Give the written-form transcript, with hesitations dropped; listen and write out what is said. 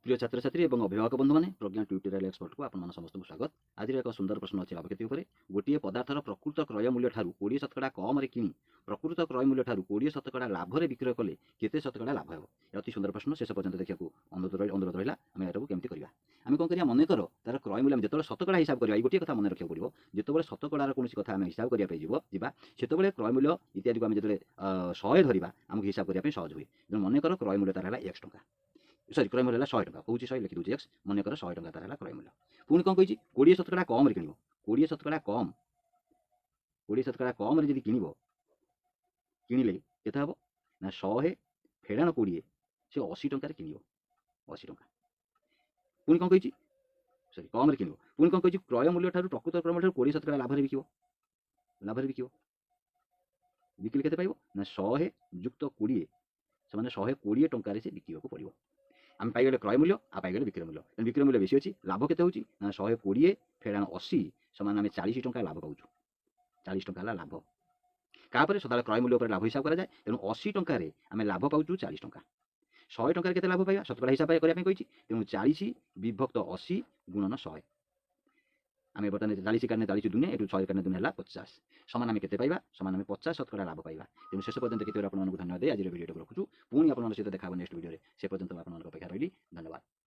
प्रिय छात्र छात्री और अभिभावक बंधु मैंने प्रज्ञा ट्यूटोरियल एक्सपर्ट को आप समस्त स्वागत। आज एक सुंदर प्रश्न अच्छे लाभ क्षति गोटे पदार्थर प्रकृत क्रय मूल्य ठारू 20% कम कि प्रकृत क्रय मूल्य ठारू 20% लाभ विक्रय कले केते शतकड़ा लाभ हो। अति सुंदर प्रश्न शेष पर्यंत देखा अनुरोध रहा आम यहाँ केमती करवा। आम कौन करिया मन कर तार क्रय मूल्य जो शतकड़ा हिसाब करवा गोटे कथा मन रखा पड़ो जो शतकड़ार कौन कथा आम हिसाब करने से क्रय मूल्य इत्यादि को आम जो 100 धरवा आमको हिसाब करने सहज हुए। मन कर क्रय मूल्य तार x टका सरी क्रय मूल्य 100 टका कौन 100 लिखी दूसरी एक्स मन कर 100 टका तार क्रय मूल्य। पुणी कौन कही 20% कम कि 20% कम 20% कम जब किणव किणिले केते हम ना 100 फेड़ाण 20 से 80 टकर कि 80 टका। पुणी कौन कही सरी कम किणव पुणी कौन कही क्रय मूल्य ठार प्रकृत क्रय मूल्य 20% लाभ बिक बिकिले केते पाइबो ना 100 युक्त 20 से 120 टकर से बिकवाक पड़ो। आम पाइगले क्रय मूल्य आ पाइगले विक्रय मूल्य बेसी अच्छी लाभ केते होची ना 120 फेड़ाण 80 समान आम 40 टका लाभ पाऊँ 40 टका लाभ कापर सदा क्रय मूल्य लाभ हिसाब करा जाए तेणु 80 टकर आम लाभ पाऊँ 40 टका 100 टकर केते लाभ पाइबा शतकड़ा हिसाब करने कही तेणु 40 विभक्त 80 गुणन 100 आम बर्तमान 40 काटने 40 दुनिया ये 100 काटने दुनिया 50 समान आम केते पाइबा समान आम 50 शतकड़ा लाभ पाइबा। तेणु शेष पर्यंत देखिए आपको धन्यवाद आज वीडियो रखुचु पुणी आपन सहित देखा नेक्स्ट वीडियो से पर्यंत आप अपेक्षा रही धन्यवाद।